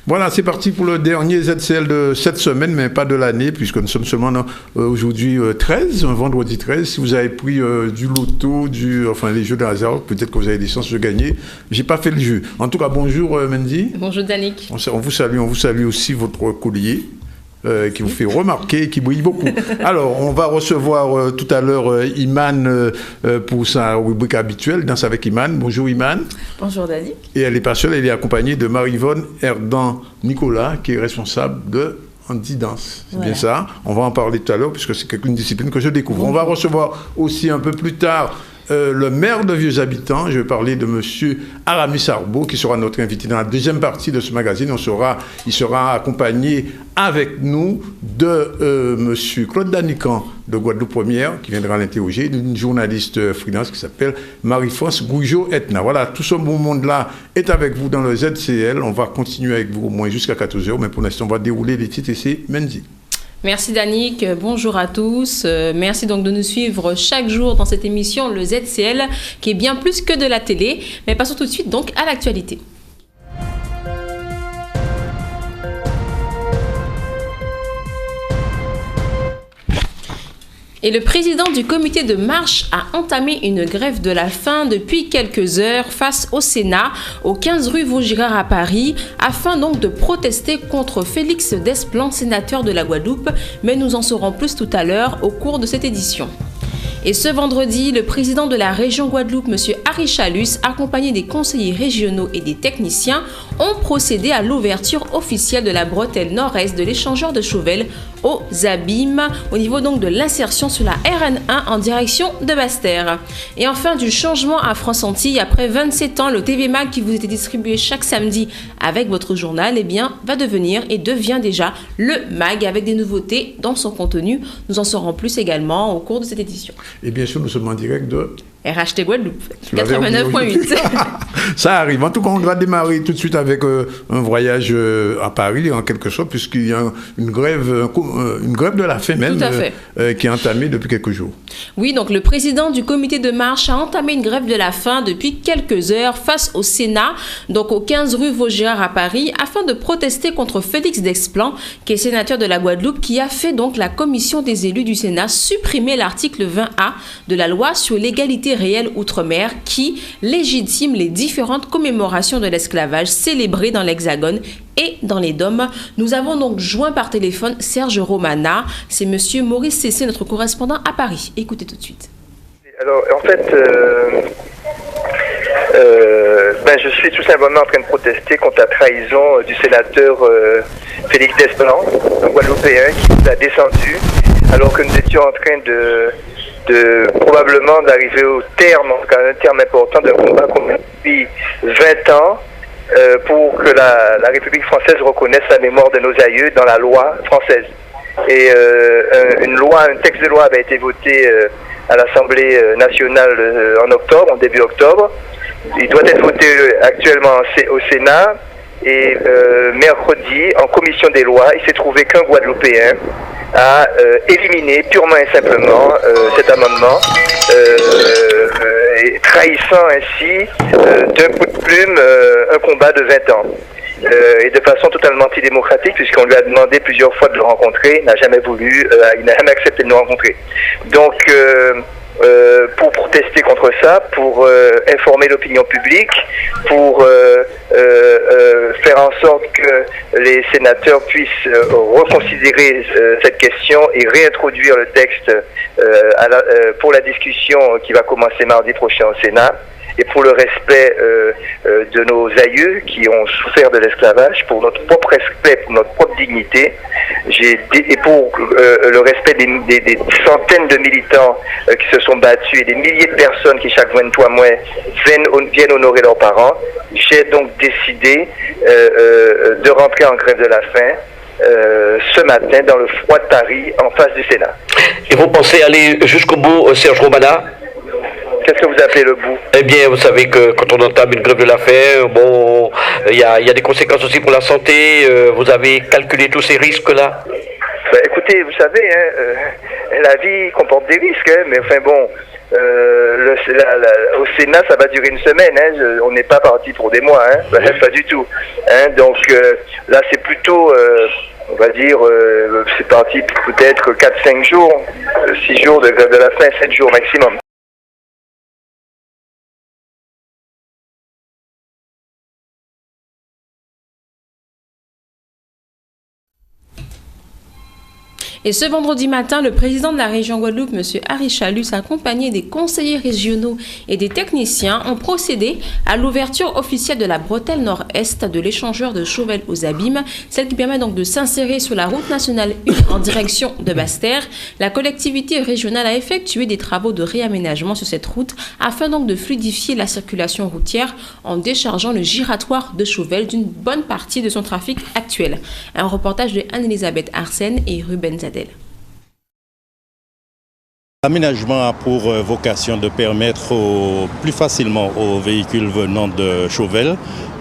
Voilà, c'est parti pour le dernier ZCL de cette semaine, mais pas de l'année, puisque nous sommes seulement aujourd'hui 13, un vendredi 13. Si vous avez pris du loto, enfin les jeux de hasard, peut-être que vous avez des chances de gagner. J'ai pas fait le jeu. En tout cas, bonjour Mendy. Bonjour Danick. On vous salue aussi votre collier. Qui vous fait remarquer et qui brille beaucoup. Alors, on va recevoir tout à l'heure Iman pour sa rubrique habituelle, Danse avec Iman. Bonjour Iman. Bonjour Danick. Et elle n'est pas seule, elle est accompagnée de Marie-Yvonne Herdan-Nicolas, qui est responsable de Andy Danse. C'est bien ça. On va en parler tout à l'heure, puisque c'est une discipline que je découvre. Bonjour. On va recevoir aussi un peu plus tard le maire de Vieux Habitants. Je vais parler de M. Aramis Arbo, qui sera notre invité dans la deuxième partie de ce magazine. Il sera accompagné avec nous de M. Claude Danican de Guadeloupe Première, qui viendra l'interroger, d'une journaliste freelance qui s'appelle Marie-France Goujo-Etna. Voilà, tout ce beau monde-là est avec vous dans le ZCL. On va continuer avec vous au moins jusqu'à 14h, mais pour l'instant, on va dérouler les titres et c'est Mendy. Merci Danick, bonjour à tous. Merci donc de nous suivre chaque jour dans cette émission, le ZCL, qui est bien plus que de la télé. Mais passons tout de suite donc à l'actualité. Et le président du comité de marche a entamé une grève de la faim depuis quelques heures face au Sénat, au 15 rue Vaugirard à Paris, afin donc de protester contre Félix Desplan, sénateur de la Guadeloupe. Mais nous en saurons plus tout à l'heure au cours de cette édition. Et ce vendredi, le président de la région Guadeloupe, M. Harry Chalus, accompagné des conseillers régionaux et des techniciens, ont procédé à l'ouverture officielle de la bretelle nord-est de l'échangeur de Chauvel aux Abîmes, au niveau donc de l'insertion sur la RN1 en direction de Basse-Terre. Et enfin, du changement à France-Antilles, après 27 ans, le TV Mag qui vous était distribué chaque samedi avec votre journal, va devenir et devient déjà le Mag avec des nouveautés dans son contenu. Nous en saurons plus également au cours de cette édition. Et bien sûr, nous sommes en direct de RHT Guadeloupe, 89.8. Ça arrive. En tout cas, on va démarrer tout de suite avec un voyage à Paris, en quelque sorte, puisqu'il y a une grève de la faim même, qui est entamée depuis quelques jours. Oui, donc le président du comité de marche a entamé une grève de la faim depuis quelques heures face au Sénat, donc au 15 rue Vaugirard à Paris, afin de protester contre Félix Desplan, qui est sénateur de la Guadeloupe, qui a fait donc la commission des élus du Sénat supprimer l'article 20A de la loi sur l'égalité réelle outre-mer qui légitime les différentes commémorations de l'esclavage célébrées dans l'Hexagone et dans les DOM. Nous avons donc joint par téléphone Serge Romana. C'est monsieur Maurice Cessé, notre correspondant à Paris. Écoutez tout de suite. Alors, en fait, je suis tout simplement en train de protester contre la trahison du sénateur Félix Desplan, un Guadeloupéen, qui nous a descendu alors que nous étions en train de probablement d'arriver au terme, en tout cas un terme important d'un combat qu'on a depuis 20 ans pour que la République française reconnaisse la mémoire de nos aïeux dans la loi française. Et un texte de loi avait été voté à l'Assemblée nationale en début octobre. Il doit être voté actuellement au Sénat. Et mercredi, en commission des lois, il s'est trouvé qu'un Guadeloupéen a éliminé purement et simplement cet amendement, trahissant ainsi d'un coup de plume un combat de 20 ans. Et de façon totalement antidémocratique, puisqu'on lui a demandé plusieurs fois de le rencontrer, il n'a jamais voulu, il n'a jamais accepté de nous rencontrer. Donc, pour protester contre ça, pour informer l'opinion publique, pour faire en sorte que les sénateurs puissent reconsidérer cette question et réintroduire le texte pour la discussion qui va commencer mardi prochain au Sénat. Et pour le respect de nos aïeux qui ont souffert de l'esclavage, pour notre propre respect, pour notre propre dignité, et pour le respect des centaines de militants qui se sont battus et des milliers de personnes qui chaque 23 mois viennent honorer leurs parents, j'ai donc décidé de rentrer en grève de la faim ce matin dans le froid de Paris en face du Sénat. Et vous pensez aller jusqu'au bout, Serge Romana ? Qu'est-ce que vous appelez le bout? Eh bien, vous savez que quand on entame une grève de la faim, bon, il y a des conséquences aussi pour la santé. Vous avez calculé tous ces risques-là? Écoutez, vous savez, la vie comporte des risques, mais enfin bon, au Sénat, ça va durer une semaine. Hein. On n'est pas parti pour des mois, hein. Pas du tout. Hein. Donc là, c'est plutôt, on va dire, c'est parti peut-être 4-5 jours, 6 jours de grève de la faim, 7 jours maximum. Et ce vendredi matin, le président de la région Guadeloupe, M. Harry Chalus, accompagné des conseillers régionaux et des techniciens, ont procédé à l'ouverture officielle de la bretelle nord-est de l'échangeur de Chauvel aux Abîmes, celle qui permet donc de s'insérer sur la route nationale 1 en direction de Basse-Terre. La collectivité régionale a effectué des travaux de réaménagement sur cette route afin donc de fluidifier la circulation routière en déchargeant le giratoire de Chauvel d'une bonne partie de son trafic actuel. Un reportage de Anne-Elisabeth Arsène et Ruben Zadel. L'aménagement a pour vocation de permettre plus facilement aux véhicules venant de Chauvel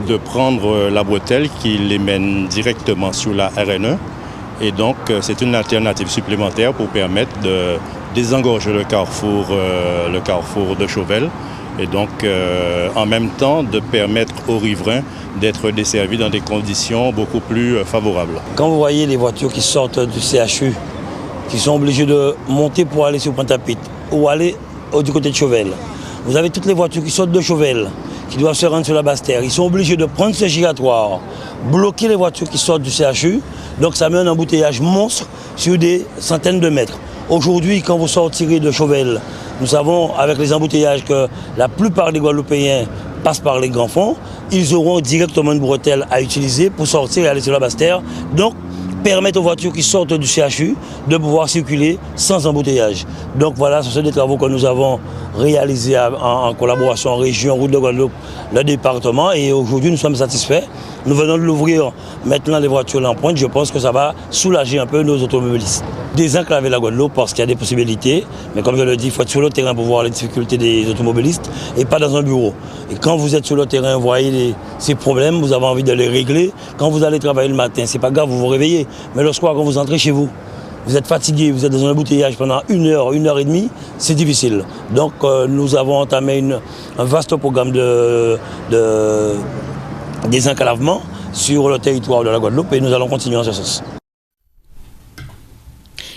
de prendre la bretelle qui les mène directement sur la RN1. Et donc c'est une alternative supplémentaire pour permettre de désengorger le carrefour de Chauvel. Et donc en même temps de permettre aux riverains d'être desservis dans des conditions beaucoup plus favorables. Quand vous voyez les voitures qui sortent du CHU, qui sont obligés de monter pour aller sur Pointe-à-Pitre ou aller du côté de Chauvel. Vous avez toutes les voitures qui sortent de Chauvel, qui doivent se rendre sur la Basse-Terre. Ils sont obligés de prendre ce giratoire, bloquer les voitures qui sortent du CHU. Donc ça met un embouteillage monstre sur des centaines de mètres. Aujourd'hui, quand vous sortirez de Chauvel, nous savons avec les embouteillages que la plupart des Guadeloupéens passent par les grands fonds. Ils auront directement une bretelle à utiliser pour sortir et aller sur la Basse-Terre. Donc, permettre aux voitures qui sortent du CHU de pouvoir circuler sans embouteillage. Donc voilà, ce sont des travaux que nous avons réalisés en collaboration en région Route de Guadeloupe, le département, et aujourd'hui nous sommes satisfaits. Nous venons de l'ouvrir, maintenant les voitures en pointe, je pense que ça va soulager un peu nos automobilistes. Désenclaver la Guadeloupe parce qu'il y a des possibilités, mais comme je le dis, il faut être sur le terrain pour voir les difficultés des automobilistes et pas dans un bureau. Et quand vous êtes sur le terrain, vous voyez ces problèmes, vous avez envie de les régler. Quand vous allez travailler le matin, c'est pas grave, vous vous réveillez. Mais le soir, quand vous entrez chez vous, vous êtes fatigué, vous êtes dans un embouteillage pendant 1 heure, 1 heure et demie, c'est difficile. Donc nous avons entamé un vaste programme de désenclavement sur le territoire de la Guadeloupe et nous allons continuer en ce sens.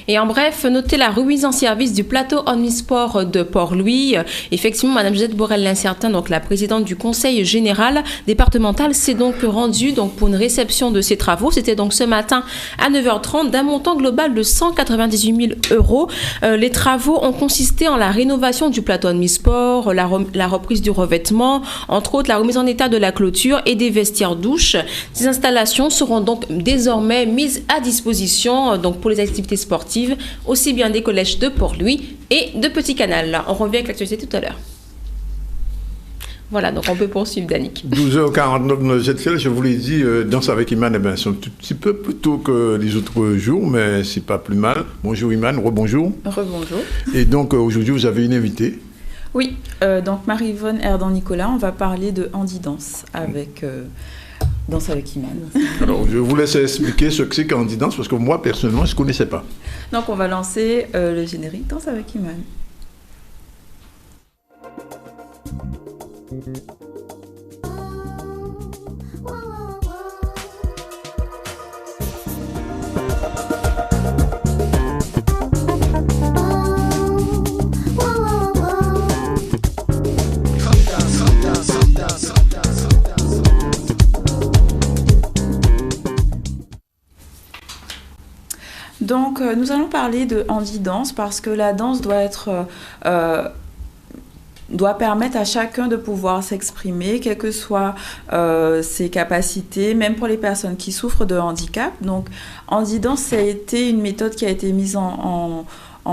Et en bref, notez la remise en service du plateau omnisport de Port-Louis. Effectivement, Mme Josette Borel-Lincertin, donc la présidente du conseil général départemental, s'est donc rendue pour une réception de ces travaux. C'était donc ce matin à 9h30 d'un montant global de 198 000 euros. Les travaux ont consisté en la rénovation du plateau omnisport, la reprise du revêtement, entre autres la remise en état de la clôture et des vestiaires douches. Ces installations seront donc désormais mises à disposition pour les activités sportives, aussi bien des collèges de Port-Louis et de Petit Canal. Là, on revient avec l'actualité tout à l'heure. Voilà, donc on peut poursuivre, Danick. 12h49, je vous l'ai dit, Danse avec Iman, c'est un tout petit peu plus tôt que les autres jours, mais c'est pas plus mal. Bonjour Iman, rebonjour. Rebonjour. Et donc aujourd'hui, vous avez une invitée. Oui, donc Marie-Yvonne Erdan-Nicolas, on va parler de handi-danse avec... Danse avec Iman. Alors, je vous laisse expliquer ce que c'est qu'handi-danse, parce que moi, personnellement, je ne connaissais pas. Donc, on va lancer le générique Danse avec Iman. Donc, nous allons parler de handi-danse parce que la danse doit permettre à chacun de pouvoir s'exprimer, quelles que soient ses capacités, même pour les personnes qui souffrent de handicap. Donc, handi-danse, ça a été une méthode qui a été mise en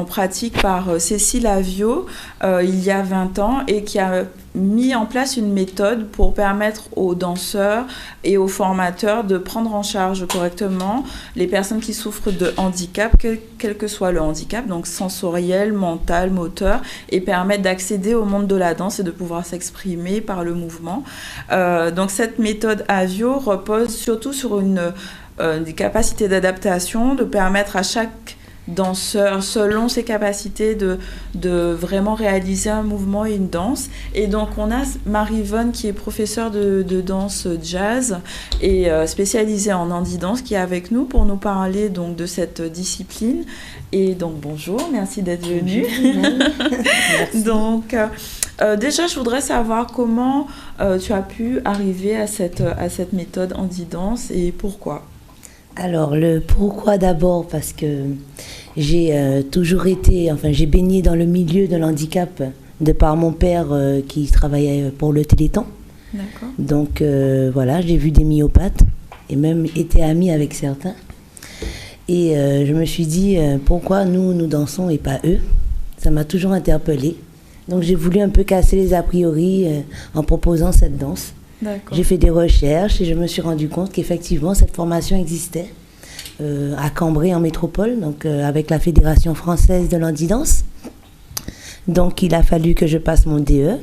pratique par Cécile Avio il y a 20 ans et qui a mis en place une méthode pour permettre aux danseurs et aux formateurs de prendre en charge correctement les personnes qui souffrent de handicap, quel que soit le handicap, donc sensoriel, mental, moteur, et permettre d'accéder au monde de la danse et de pouvoir s'exprimer par le mouvement. Donc cette méthode Avio repose surtout sur une capacité d'adaptation, de permettre à chaque danseur selon ses capacités de vraiment réaliser un mouvement et une danse. Et donc on a Marie-Yvonne qui est professeure de danse jazz et spécialisée en handi dance qui est avec nous pour nous parler donc de cette discipline. Et donc bonjour, merci d'être venue. Donc déjà je voudrais savoir comment tu as pu arriver à cette méthode handi dance et pourquoi. Alors, le pourquoi d'abord, parce que j'ai toujours été, j'ai baigné dans le milieu de l'handicap de par mon père qui travaillait pour le Téléthon. D'accord. Donc, voilà, j'ai vu des myopathes et même été amie avec certains. Et je me suis dit, pourquoi nous dansons et pas eux? Ça m'a toujours interpellée. Donc, j'ai voulu un peu casser les a priori en proposant cette danse. D'accord. J'ai fait des recherches et je me suis rendu compte qu'effectivement cette formation existait à Cambrai en métropole, donc avec la Fédération française de l'handi dance. Donc il a fallu que je passe mon DE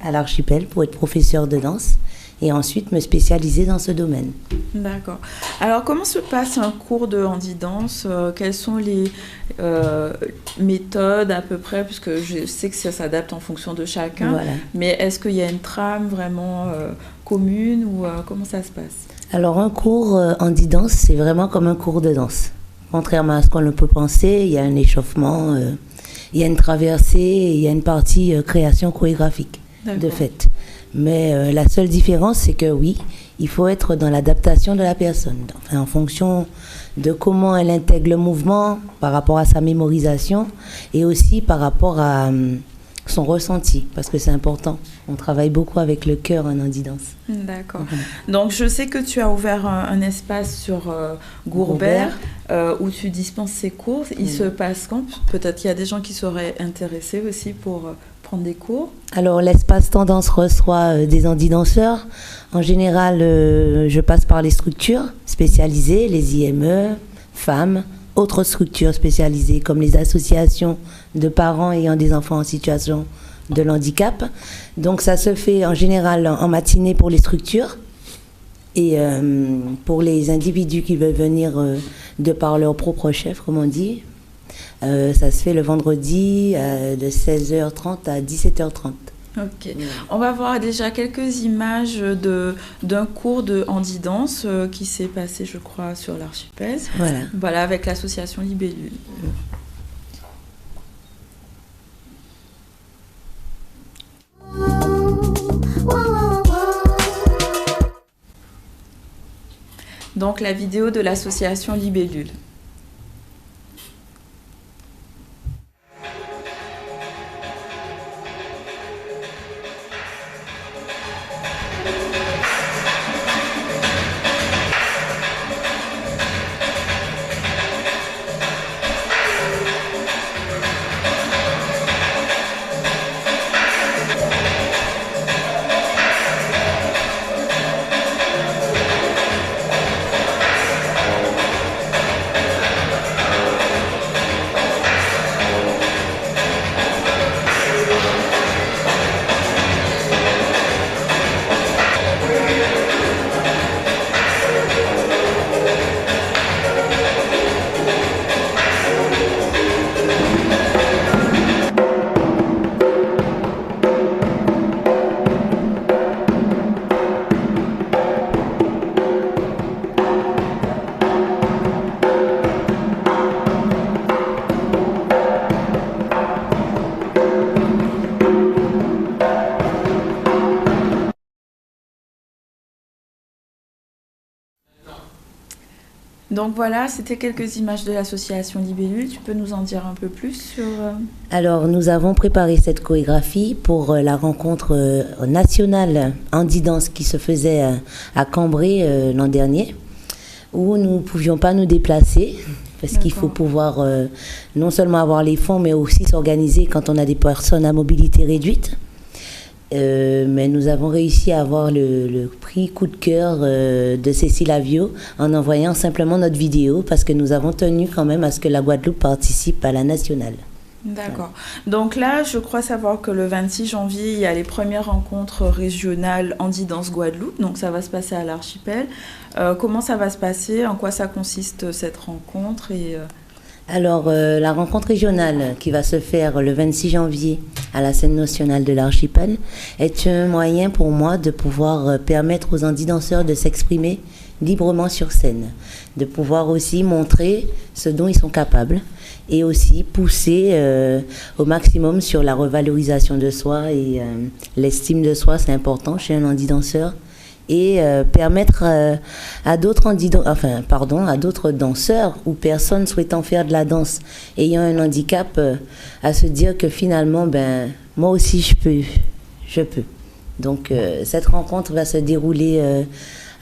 à l'Archipel pour être professeur de danse et ensuite me spécialiser dans ce domaine. D'accord. Alors comment se passe un cours de handi dance? Quelles sont les méthodes à peu près, puisque je sais que ça s'adapte en fonction de chacun, Voilà. mais est-ce qu'il y a une trame vraiment commune ou comment ça se passe? Alors un cours handi dance, c'est vraiment comme un cours de danse. Contrairement à ce qu'on peut penser, il y a un échauffement, il y a une traversée, il y a une partie création chorégraphique de fait. Mais la seule différence, c'est que oui, il faut être dans l'adaptation de la personne, en fonction de comment elle intègre le mouvement, par rapport à sa mémorisation et aussi par rapport à son ressenti, parce que c'est important. On travaille beaucoup avec le cœur en handi dance. D'accord. Donc je sais que tu as ouvert un espace sur Gourbert où tu dispenses ces cours. Il se passe quand? Peut-être qu'il y a des gens qui seraient intéressés aussi pour prendre des cours. Alors l'espace tendance reçoit des handi danseurs. En général, je passe par les structures spécialisées, les IME, femmes, autres structures spécialisées comme les associations de parents ayant des enfants en situation de handicap. Donc ça se fait en général en matinée pour les structures et pour les individus qui veulent venir de par leur propre chef, comme on dit, ça se fait le vendredi de 16h30 à 17h30. Ok. On va voir déjà quelques images d'un cours de handi dance qui s'est passé, je crois, sur l'Archipel. Voilà, avec l'association Libellule. Donc la vidéo de l'association Libellule. Donc voilà, c'était quelques images de l'association Libellule. Tu peux nous en dire un peu plus sur... Alors, nous avons préparé cette chorégraphie pour la rencontre nationale handi dance qui se faisait à Cambrai l'an dernier, où nous ne pouvions pas nous déplacer, parce qu'il faut pouvoir non seulement avoir les fonds, mais aussi s'organiser quand on a des personnes à mobilité réduite. Mais nous avons réussi à avoir le prix coup de cœur de Cécile Avio en envoyant simplement notre vidéo parce que nous avons tenu quand même à ce que la Guadeloupe participe à la nationale. D'accord. Donc là, je crois savoir que le 26 janvier, il y a les premières rencontres régionales handi dance Guadeloupe. Donc ça va se passer à l'Archipel. Comment ça va se passer? En quoi ça consiste cette rencontre Alors, la rencontre régionale qui va se faire le 26 janvier à la scène nationale de l'archipel est un moyen pour moi de pouvoir permettre aux handidanseurs de s'exprimer librement sur scène, de pouvoir aussi montrer ce dont ils sont capables et aussi pousser au maximum sur la revalorisation de soi et l'estime de soi, c'est important chez un handidanseur. Et permettre à d'autres danseurs ou personnes souhaitant faire de la danse, ayant un handicap, à se dire que finalement, moi aussi je peux. Donc cette rencontre va se dérouler,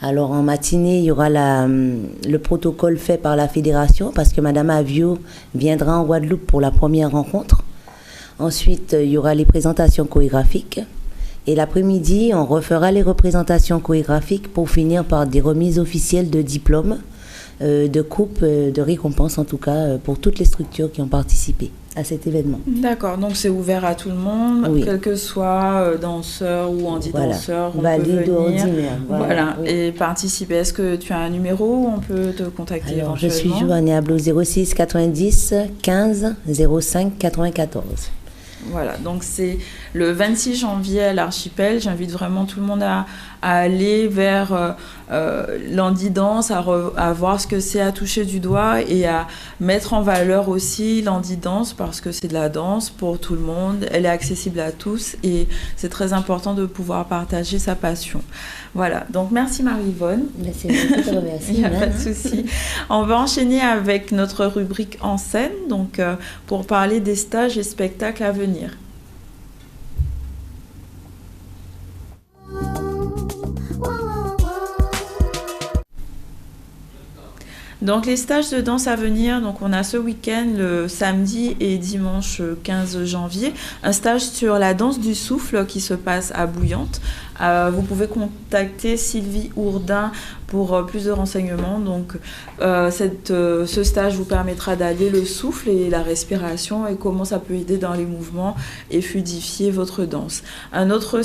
alors en matinée, il y aura le protocole fait par la fédération, parce que Madame Avio viendra en Guadeloupe pour la première rencontre. Ensuite, il y aura les présentations chorégraphiques. Et l'après-midi, on refera les représentations chorégraphiques pour finir par des remises officielles de diplômes, de coupes, de récompenses en tout cas, pour toutes les structures qui ont participé à cet événement. D'accord, donc c'est ouvert à tout le monde, oui. Quel que soit danseur ou handidanseur, voilà. on peut venir. Ordinaire. Voilà. Oui. Et participer. Est-ce que tu as un numéro où on peut te contacter? Alors, éventuellement? je suis joignable au 06 90 15 05 94. Voilà, donc c'est le 26 janvier à l'archipel. J'invite vraiment tout le monde à aller vers l'handidance, à voir ce que c'est à toucher du doigt et à mettre en valeur aussi l'handidance parce que c'est de la danse pour tout le monde. Elle est accessible à tous et c'est très important de pouvoir partager sa passion. Voilà, donc merci Marie-Yvonne. C'est moi qui te remercie. Il n'y a pas de souci. On va enchaîner avec notre rubrique en scène, donc pour parler des stages et spectacles à venir. Donc les stages de danse à venir, donc on a ce week-end, le samedi et dimanche 15 janvier, un stage sur la danse du souffle qui se passe à Bouillante. Vous pouvez contacter Sylvie Ourdin pour plus de renseignements. Donc ce stage vous permettra d'allier le souffle et la respiration et comment ça peut aider dans les mouvements et fluidifier votre danse. Un autre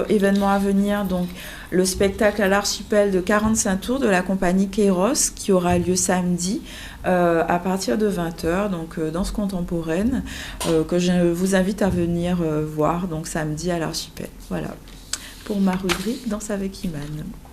événement à venir, donc le spectacle à l'archipel de 45 tours de la compagnie Kairos qui aura lieu samedi à partir de 20h, donc danse contemporaine, que je vous invite à venir voir donc samedi à l'archipel. Voilà, pour ma rubrique Danse avec Iman.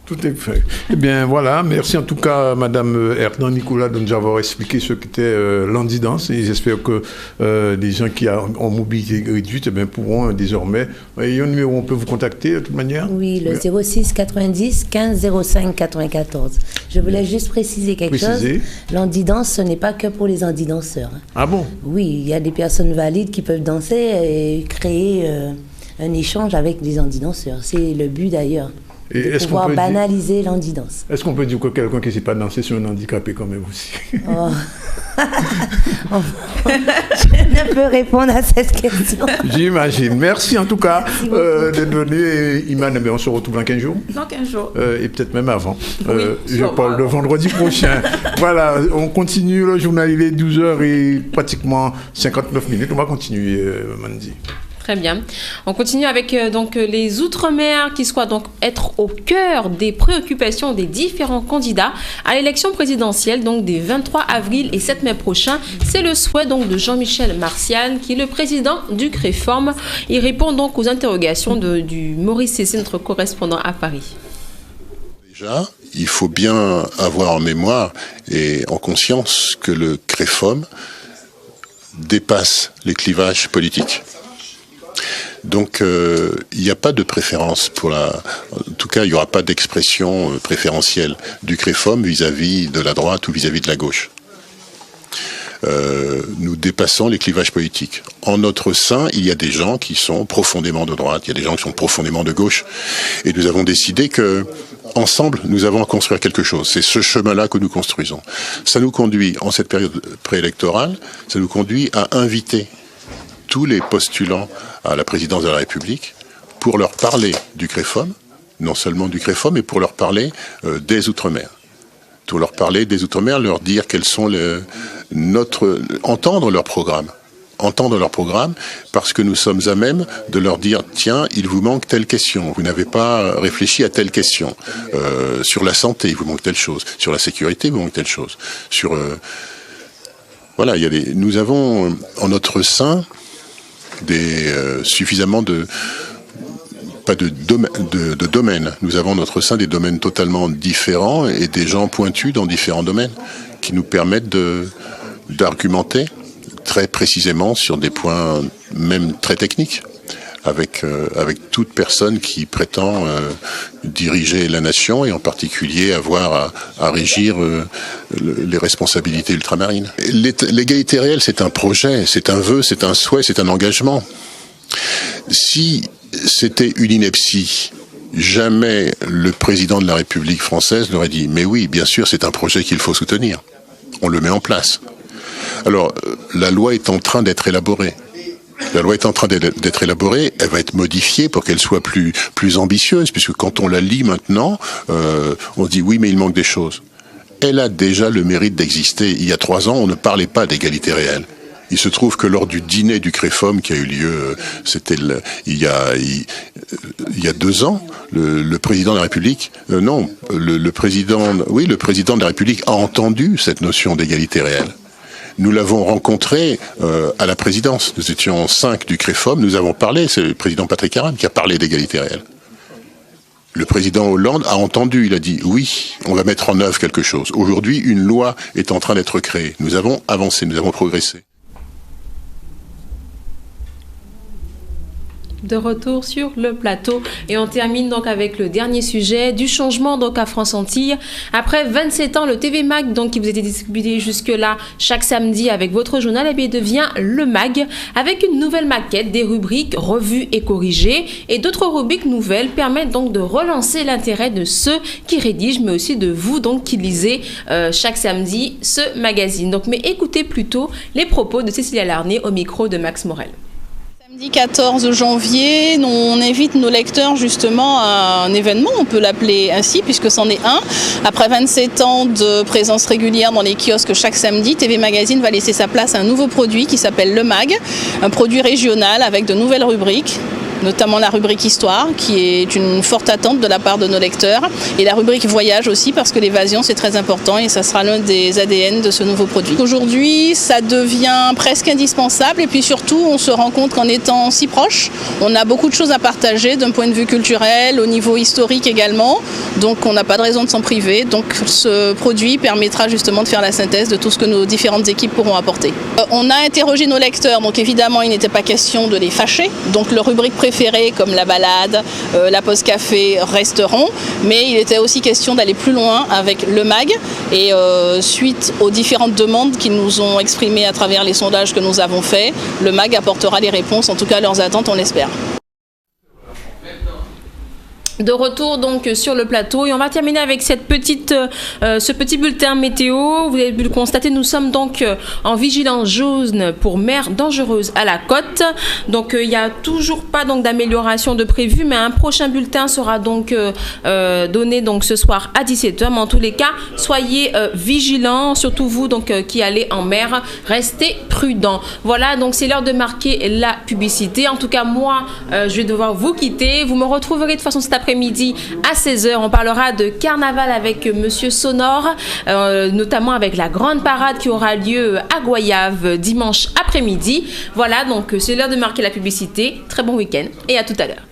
Tout est fait. Eh bien, voilà. Merci en tout cas, Madame Erdan Nicolas, de nous avoir expliqué ce qu'était l'handidance. Et j'espère que les gens qui ont mobilité réduite pourront désormais... Il y a un numéro où on peut vous contacter de toute manière? Oui, le 06 90 15 05 94. Je voulais juste préciser quelque chose. L'handidance, ce n'est pas que pour les handidanseurs. Ah bon? Oui, il y a des personnes valides qui peuvent danser et créer un échange avec des handidanseurs. C'est le but d'ailleurs. Et de pouvoir banaliser l'handidance. Est-ce qu'on peut dire que quelqu'un qui ne sait pas danser sur un handicapé quand même aussi? Oh. Je ne peux répondre à cette question. J'imagine. Merci en tout cas d'être venu. Et Iman, on se retrouve dans 15 jours? Dans 15 jours. Et peut-être même avant. Oui, je parle le vendredi prochain. Voilà, on continue. Le journal, il est 12h et pratiquement 59 minutes. On va continuer, Mandy. Très bien. On continue avec donc les Outre-mer qui soient donc être au cœur des préoccupations des différents candidats à l'élection présidentielle donc des 23 avril et 7 mai prochains. C'est le souhait donc de Jean-Michel Martial qui est le président du CREFORM. Il répond donc aux interrogations du Maurice Cessé, notre correspondant à Paris. Déjà, il faut bien avoir en mémoire et en conscience que le CREFORM dépasse les clivages politiques. Donc, il n'y a pas de préférence en tout cas, il n'y aura pas d'expression préférentielle du CREFORM vis-à-vis de la droite ou vis-à-vis de la gauche. Nous dépassons les clivages politiques. En notre sein, il y a des gens qui sont profondément de droite, il y a des gens qui sont profondément de gauche. Et nous avons décidé que, ensemble, nous avons à construire quelque chose. C'est ce chemin-là que nous construisons. Ça nous conduit, en cette période préélectorale, ça nous conduit à inviter tous les postulants à la présidence de la République pour leur parler du CREFORM, non seulement du CREFORM, mais pour leur parler des Outre-mer. Pour leur parler des Outre-mer, leur dire quels sont entendre leur programme. Entendre leur programme, parce que nous sommes à même de leur dire, tiens, il vous manque telle question, vous n'avez pas réfléchi à telle question. Sur la santé, il vous manque telle chose. Sur la sécurité, il vous manque telle chose. Sur Voilà, nous avons en notre sein suffisamment pas de domaines. Nous avons en notre sein des domaines totalement différents et des gens pointus dans différents domaines qui nous permettent d'argumenter très précisément sur des points même très techniques avec toute personne qui prétend diriger la nation et en particulier avoir à régir les responsabilités ultramarines. L'égalité réelle, c'est un projet, c'est un vœu, c'est un souhait, c'est un engagement. Si c'était une ineptie, jamais le président de la République française n'aurait dit « Mais oui, bien sûr, c'est un projet qu'il faut soutenir. On le met en place. » Alors, la loi est en train d'être élaborée. La loi est en train d'être élaborée, elle va être modifiée pour qu'elle soit plus ambitieuse, puisque quand on la lit maintenant, on se dit « Oui, mais il manque des choses. » Elle a déjà le mérite d'exister. Il y a 3 ans, on ne parlait pas d'égalité réelle. Il se trouve que lors du dîner du CREFOM qui a eu lieu, c'était il y a 2 ans, le président de la République, le président de la République a entendu cette notion d'égalité réelle. Nous l'avons rencontré à la présidence. Nous étions 5 du CREFOM, nous avons parlé, c'est le président Patrick Aram qui a parlé d'égalité réelle. Le président Hollande a entendu, il a dit oui, on va mettre en œuvre quelque chose. Aujourd'hui, une loi est en train d'être créée. Nous avons avancé, nous avons progressé. De retour sur le plateau et on termine donc avec le dernier sujet du changement donc à France Antilles. Après 27 ans, le TV Mag donc qui vous était distribué jusque-là chaque samedi avec votre journal, eh bien, devient le Mag avec une nouvelle maquette, des rubriques revues et corrigées et d'autres rubriques nouvelles permettent donc de relancer l'intérêt de ceux qui rédigent mais aussi de vous donc qui lisez chaque samedi ce magazine. Donc mais écoutez plutôt les propos de Cécilia Larnay au micro de Max Morel. Samedi 14 janvier, on invite nos lecteurs justement à un événement, on peut l'appeler ainsi puisque c'en est un. Après 27 ans de présence régulière dans les kiosques chaque samedi, TV Magazine va laisser sa place à un nouveau produit qui s'appelle Le Mag, un produit régional avec de nouvelles rubriques, notamment la rubrique Histoire qui est une forte attente de la part de nos lecteurs et la rubrique Voyage aussi parce que l'évasion c'est très important et ça sera l'un des ADN de ce nouveau produit. Aujourd'hui ça devient presque indispensable et puis surtout on se rend compte qu'en étant si proche on a beaucoup de choses à partager d'un point de vue culturel, au niveau historique également, donc on n'a pas de raison de s'en priver, donc ce produit permettra justement de faire la synthèse de tout ce que nos différentes équipes pourront apporter. On a interrogé nos lecteurs, donc évidemment il n'était pas question de les fâcher, donc leur rubrique préférée comme la balade, la pause café resteront, mais il était aussi question d'aller plus loin avec le Mag et suite aux différentes demandes qu'ils nous ont exprimées à travers les sondages que nous avons faits, le Mag apportera les réponses, en tout cas leurs attentes, on l'espère. De retour donc sur le plateau et on va terminer avec ce petit bulletin météo. Vous avez pu le constater, nous sommes donc en vigilance jaune pour mer dangereuse à la côte. Donc il n'y a toujours pas donc d'amélioration de prévu, mais un prochain bulletin sera donc donné donc ce soir à 17h. Mais en tous les cas, soyez vigilants, surtout vous donc qui allez en mer, restez prudents. Voilà, donc c'est l'heure de marquer la publicité. En tout cas, moi, je vais devoir vous quitter. Vous me retrouverez de façon cet après-midi à 16h. On parlera de carnaval avec Monsieur Sonore, notamment avec la grande parade qui aura lieu à Goyave dimanche après-midi. Voilà, donc c'est l'heure de marquer la publicité. Très bon week-end et à tout à l'heure.